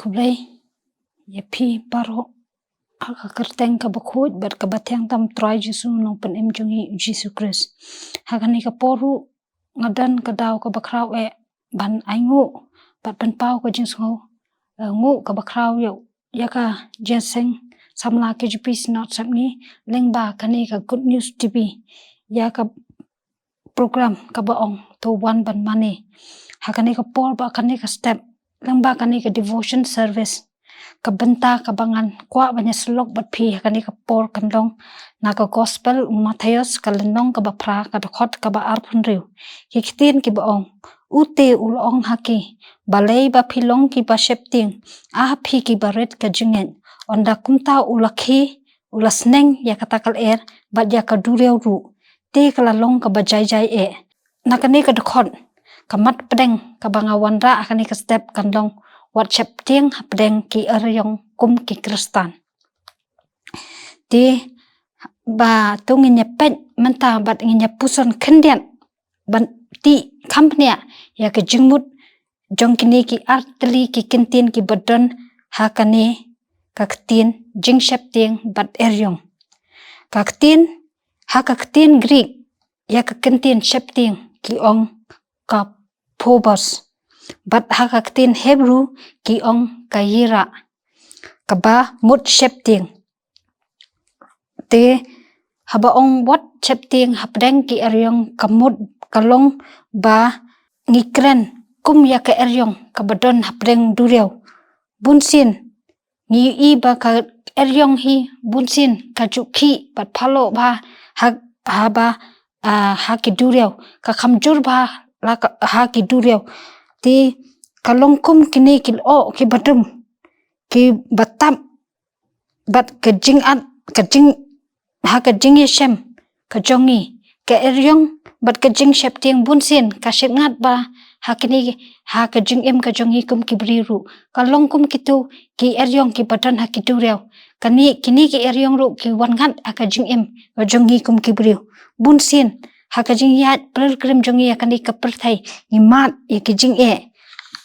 kublay ya pi paro aka kerteng ka bakhut bat ka bathang tam try Jesu nong pen em jungi Jesu Christ hakani ka poru ngadan ka daw ka bakraw ban aingu bat pen pau ka jing ngo ngu ka bakraw ya ka jeseng samla ke jupis not samni lengba kani ka good news tv ya ka program ka baong to one ban mane hakani ka por ba kani ka step lengba kani ka devotion service ka benta ka bangan kwa banya slok bat phi hakani ka por kanlong na ka gospel Matthias ka lenong ka bapra ka khot ka ba arphun riu kitin ki baong ute ulong haki balei ba philong ki ba shepting a phi ki baret ka jingen onda kumta ulakhi ulasneng ya katakal bat ya ka dureu ru te kala long ka bajai jai nakani ka khot kamat pedeng ka bangawan ra akani ka step kanlong WhatsApp ting pedeng ki eryong kum ki kristan ti ba tungin pet menta bat nginya puson kendian ban ti kampnya ya ke jingmut jong kini ki artli ki kintin ki badon hakani kaktin jing shepting bat eryong kaktin hakaktin Greek ya ke kintin shepting ki ong ka phobos bat hakaktin Hebrew ki ong kayira kaba mut shepting te haba ong wat shepting hapdeng ki eryong kamut kalong ba ngikren kum ya ke eryong kabadon hapdeng dureu bunsin ngi i ba ka eryong hi bunsin ka jukhi bat phalo ba ha ba ha ki dureu ka khamjur ba la ha ki dureu ti kalong kum kini kil o ki badum ki batam bat ka jing ha ka jing yeshem ka jongi ka eryong bat ka jing shepting bunsin ka shengat ba hakini ha ka jing em ka jongi kum ki briru kalong kum kitu ki eryong ki badan ha ki dureu kini ki eryong ru ki wangat aka jing em ka jongi kum ki briu bunsin ha ka jing yat perkrim jongi akani ka perthai imat ya ki jing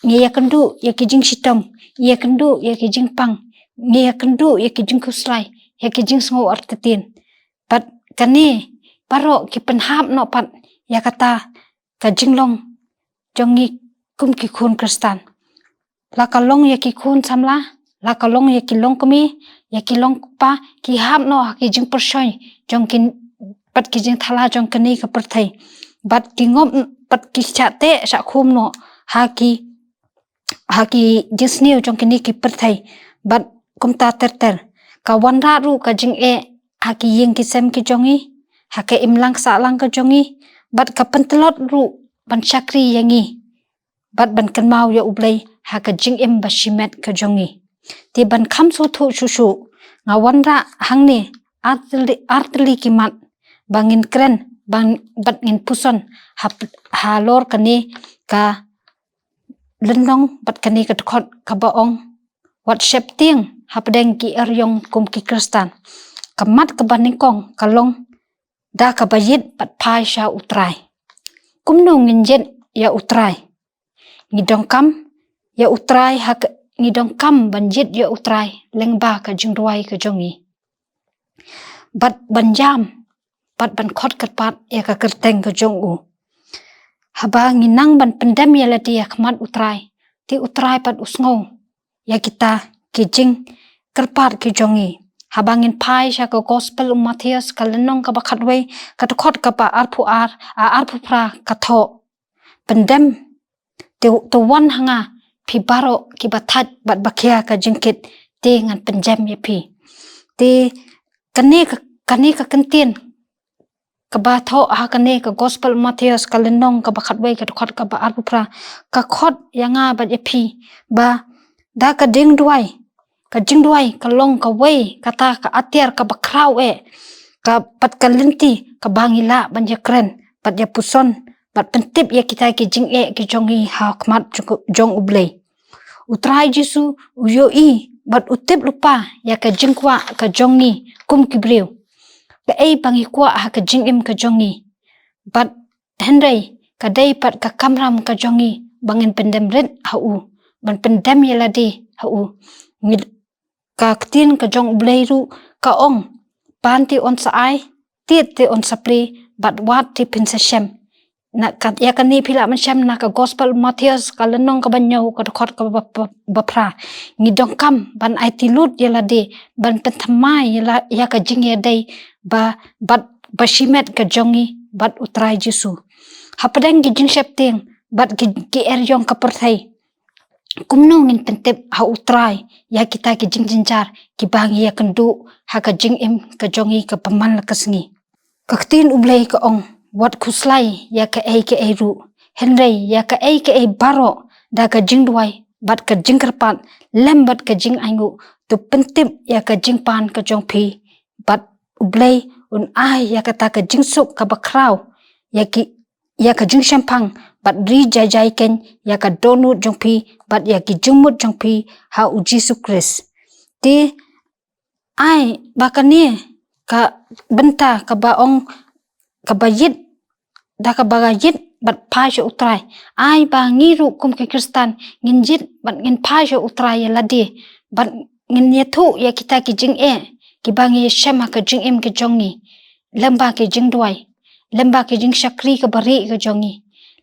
ngi ya kendu ya ki jing sitong ya kendu ya ki jing pang ngi ya kendu ya ki jing kuslai ya ki jing sngo artetin bat kani paro ki penhap no pat ya kata ka jinglong jongi kum ki khun kristan la kalong ya ki khun samla la kalong ya ki long kami ya ki long pa ki hap no ki jing persoi jong kin pat ki jing thala jong kani ka perthai bat ki ngom pat ki chate sa khum no ha ki jisniu jong kini ki perthai bat kumta terter ka wanra ru ka jing ha ki yeng ki sem ki jongi ha ke imlang sa lang ka jongi bat ka pentelot ru ban chakri yangi bat ban kanmau ya ublai ha ka jing em bashimet ka jongi ti ban kham su thu su nga wanra hangni artli ki mat bangin kren bang bat ngin puson ha lor kani ka lenong bat kani ka khot ka baong WhatsApp ting hapdeng ki eryong kum ki kristan kamat ka baningkong kalong da ka bayit bat phai sha utrai kumno nginjet ya utrai ngidong kam ya utrai hak ngidong kam banjit ya utrai lengba ka jingruai ka jongi bat banjam bat ban khot kat pat ya ka kerteng ka jongu haba nginang ban pendam ya lati ya khamat utrai ti utrai pat usngo ya kita kijing kerpat ki jongi habangin pai sha ka gospel Matthias ka lenong ka bakhatwei ka khot ka pa arphu pra ka tho pendam to wan hanga phi baro ki bathat bat bakhya ka jingkit te ngan penjam ya phi te kani ka kantin ka ba tho ha kane ka gospel Matthias ka lenong ka bakhatwei ka khot ka ba arphu pra ka khot yanga ba epi ba da ka ding duai ka long ka wei kata ka atiar ka bakraw ka pat ka lenti ka bangila banja kren pat ya puson pat pentip ya kita ki jing ki jongi ha khmat jong ublei utrai Jesu uyo bat utip lupa ya ka jingkwa ka jongi kum ki briu ka bangi kwa ha ka jing im ka jongi bat henrei ka dei pat ka kamram ka jongi bangin pendem red ban pendem yeladi hau ngid ka tin ka jong blei ru ka ong pan ti on sa ai tiet ti on sapri bat wat ti pin sa shem na ka ya ka ni phila man shem na ka gospel Matthias ka lenong ka banyo ka khot ka bapra ngi dong kam ban ai ti lut yala de ban pen thamai yala ya ka jing ye dei ba bat bashimet ka jongi bat utrai Jesu hapadang gi jing shep ting bat ki er yong ka perthai kumno ngin pentep ha utrai ya kita ki jing jinjar ki bangi ya kendu ha ka jing em ka jongi ka paman la kasngi kaktin ublei ka ong wat khuslai ya ka ei ru henrei ya ka ei baro da ka jing duai bat ka jing kerpat lembat ka jing aingu tu pentip ya ka jing pan ka jong phi bat ublei un ai ya ka ta ka jing suk ka bakrau ya ka jing shampang bat ri jai ken ya ka donut jong phi bat ya ki jumut jong phi ha u Jesu Christ ti ai bakani ka benta ka baong ka bayit da ka bagayit bat pasho utrai ai ba ngiru kum ke Kristan ngin jit bat ngin pasho utrai ya ladi bat ngin yethu ya kita ki jing ki bangi shema ka jing em ke jongi lamba ke jing duai lamba ke jing shakri ka bari ka jongi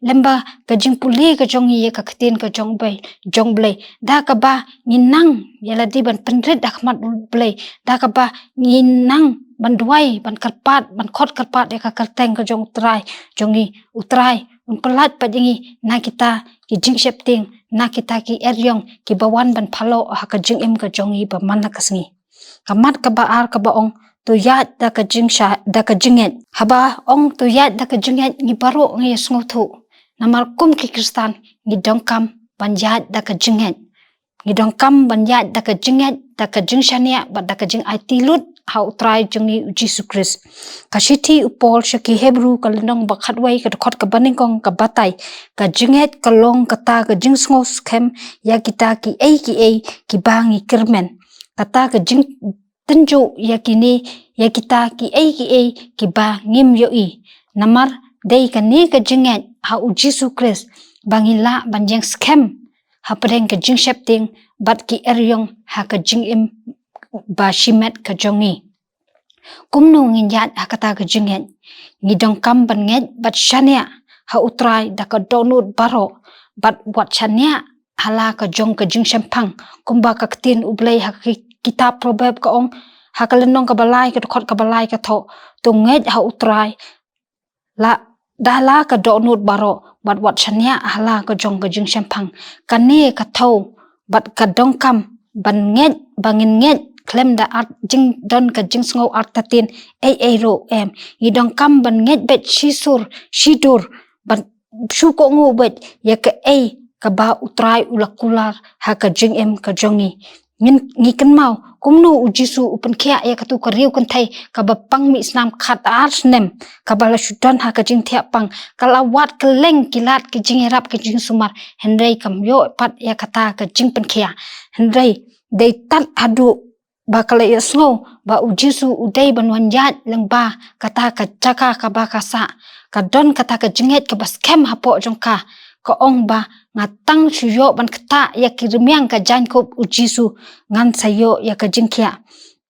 lamba ka jing puli ka jongi ya ka ktin ka jong blai da ka ba nginang ya ladi ban penrit da khmat blai da ka ba nginang ban duai ban karpat ban khot karpat ya ka kalteng ka jong jongi utrai un pelat pa jingi na kita ki jing shepting na kita ki eryong ki bawan ban phalo ha ka jing em ka jongi ba man la kasngi kamat ka ba ar ka ba ong tu yat da ka jing sha da ka jinget haba ong tu yat da ka jinget ngi baro ngi sngotu namal kum ki Kristan ngi dongkam ban yat da ka jinget ngi dongkam ban yat da ka jinget da ka jing shania ba da ka jing ai tilut ha utrai jongi Jesu Christ ka shithi upol shaki Hebrew ka lenong ba khatwai ka khot ka baning kong ka batai ka jinget ka long ka ta ka jing sngo skem ya kita ki ki bangi kirmen kata ka jing tenju ya kini ya kita ki ki ba ngim yo i namar dei ka ni ka jinget ha u Jesu Christ bangila banjeng skem ha padeng ka jing shepting bat ki eryong ha ka jing im ba shimet ka jongi kumno ngin yat ha kata ka jinget ngi dong kam ban nget bat shania ha utrai da ka donut baro bat wat shania hala ka jong ka jing shempang kumba ka ktin ublei ha kitab proverb ka ong ha ka lenong ka balai ka khot ka balai ka tho tu nget ha utrai la dala ka donut baro bat wat shania hala ka jong ka jing shempang kane ka tho bat ka dong kam ban nget bangin nget klem da art jing don ka jing sngo art tatin ro em idong kam ban nget bet shidur ban shu ko ngu bet ya ka ka ba utrai ulakular ha ka jing em ka jongi ngi kan mau kumnu u Jesu upen khia ya ka tu ka riu kan thai ka ba pang mi snam khat ars nem ka ba la shudan ha ka jing thia pang kala wat ka leng kilat ki jing rap ka jing sumar henrei kam yo pat ya kata ka jing pen khia henrei dei tat adu ba kala ya sngo ba u Jesu u dei ban wan yat leng ba kata ka chaka ka ba ka sa ka don kata ka jinget ka bas kem hapo jong ka ong ba ngatang shuyo ban kata ya kirmiang ka jan ko u Jesu ngan sayo ya ka jingkia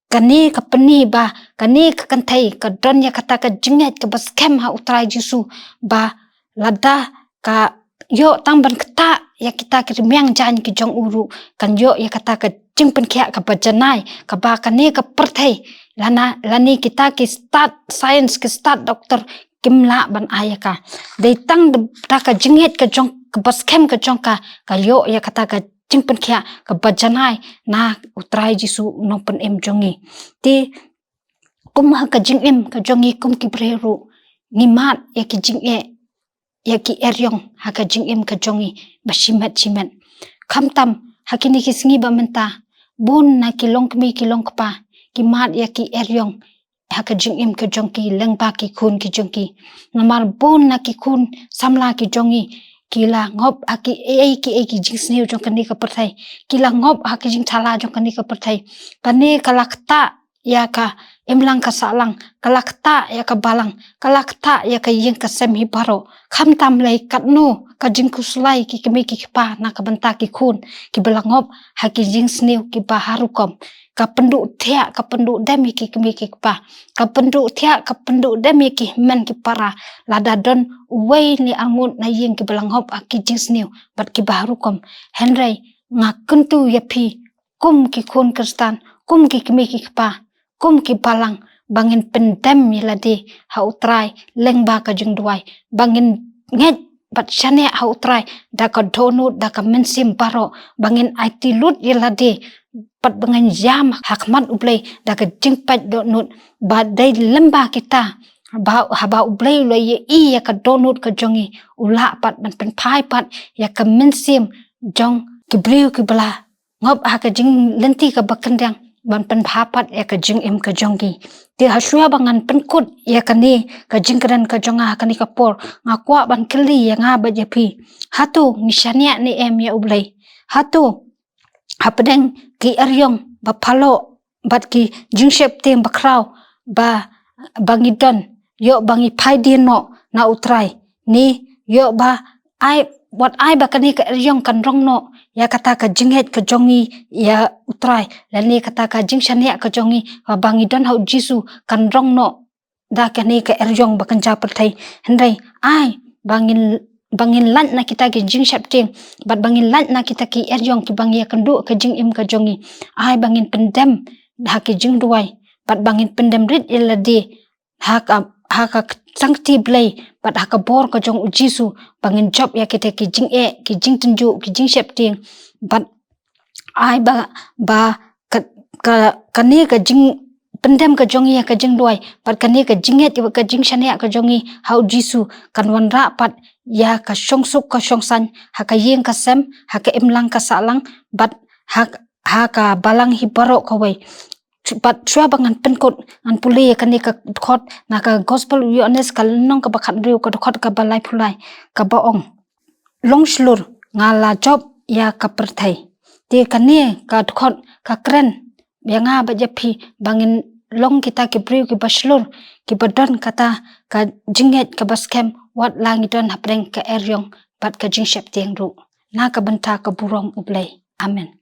kani ka peni ba kani ka kantai ka don ya kata ka jinget ka bas kem ha utrai Jesu ba lada ka yo tang ban kata ya kita kirmiang jan ki jong uru kan yo ya kata ka jing pen khia ka bajanai ka ba kani ka perthai lani kita ki start science ki start doctor kimla ban ayaka dei tang da ka jinget ka jong ka bas kem ka jong ka yo ya kata ka jing pen khia ka bajanai na utrai Jesu no pen em jongi ti kum ha ka jing em ka jongi kum ki breru ngimat ya ki jing ya ki eryong ha ka jing em ka jongi bashimet chimet khamtam hakini ki singi ba menta bun na ki long kpa ki mat ya ki eryong ha ka jing em ka jong ki leng ba ki khun ki jong ki namar bun na ki khun samla ki jongi kila ngop aki ki jing sneu jong kani ka perthai kila ngop aki jing thala jong kani ka perthai kani kalakta ya ka imlang ka salang kalakta ya ka balang kalakta ya ka yeng ka sem hi baro kham tam lai kat no ka jing kuslai ki kemi ki pa na ka banta ki khun ki belangop ha ki jing sniu ki ba harukom ka pendu thia ka pendu demi ki kemi ki pa ka pendu thia ka pendu demi ki men ki para lada don wei ni angut na yeng ki belangop a ki jing sniu bat ki ba harukom henry ngakuntu ya pi kum ki khun kristan kum ki kemi ki pa kum ki balang bangin pendem yaladi ha utrai leng ba ka jing duai bangin nget bat shane ha utrai da ka donut da ka mensim baro bangin IT lut yaladi pat bangan jam hakmat ublay da ka jing pat donut ba dai lemba kita ba ublay lo ye I ya ka donut ka jongi ula pat man pen pai pat ya ka mensim jong ki bliu ki bala ngop ha ka jing lenti ka bakendang ban pen papat ya ka jing im ka jongi ti hasua bangan penkut ya ka ni ka jing kran ka jonga ka ni ka por ngakwa ban keli ya nga ba jepi hatu misania ni em ya ublay hatu hapedeng ki eryong ba palo bat ki jing shep tem ba kraw ba bangidon yo bangi pai dino na utrai ni yo ba ai wat ai ba ka ni ka eryong kan rong no ya kata ka jinghet ka jongi ya utrai lani kata ka jing shania ka jongi bangi don hau jisu kan rong no da ka ni ka eryong bakan japat thai hendai ai bangin lan na kita ki jing shap ting bat bangin lan na kita ki eryong ki bangi kan du ka jing im ka jongi ai bangin pendem ha ki jing duai bat bangin pendem rit iladi ha ka sangti blay bat ha ka bor ka jong jisu bangin job ya kita ki jing ki jing tunju ki jing shap ting bat ai ba ka ni ka jing pendem ka jongi ya ka jing duai bat ka ni ka jinget ka jing shania ka jongi hau jisu kan wanra pat ya ka shongsuk ka shongsan ha ka yeng ka sem ha ka imlang ka salang bat ha ka balang hi baro ka wei bat shua bangan penkot an puli ka ni ka khot na ka gospel witness ka nong ka bakhat riu ka khot ka balai phulai ka baong long slur ngala job ya ka perthai ti ka ni ka khot ka kren ya nga ba japi bangin long kita ki priu ki baslur ki badon kata ka jinget ka baskem wat langi don hapreng ka eryong bat ka jing shep tiang ru na ka banta ka burong ublay amen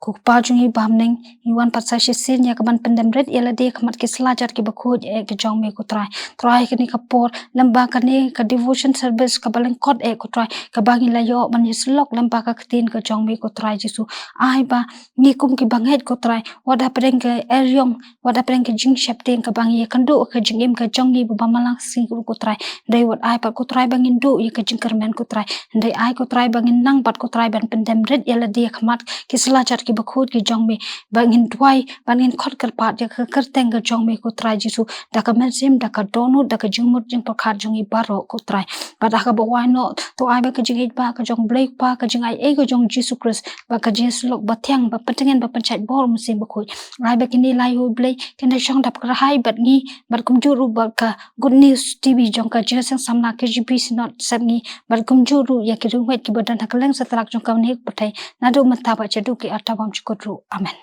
ku pa jung hi bamneng iwan patsa sin ya ka ban pendem red yala de khamat ki slajar ki bakhoj e ki jong me ku try ki ni ka por lamba ka ni ka devotion service ka baleng kot e ku try ka bangi la yo man yislok lamba ka tin ka jong me ku try jisu ai ba ni kum ki banget ku try wada preng ka eryong wada preng ka jing shep ten ka bangi kan du ka jing im ka jong ni ba malang sing ku try dai wat ai pa ku try bangin du ya ka jing kermen ku try dai ai ku try bangin nang pat ku try ban pendem red yala de khamat ki slajar ki bakhoj ki jong me bangin duai bangin khot kar pat ya ka kerteng ka jong me ku try jisu da ka melsim da ka donu da ka jingmut jing pakhat jong I baro ku try ba da ka ba why not to ai ba ka jing it ba ka jong blake pa ka jing ai e ka jong jisu christ ba ka jesu lok ba thyang ba patengen ba panchat bor musim bakhoj ai ba kini lai ho blake kena shong dap ka hai bat ngi bat kum juru ba ka good news tv jong ka jesu samna ke gp not samngi bat kum juru ya ki ruwet ki badan hakaleng satlak jong ka nek pathai na do mata ba chadu ki atabam chukotru amen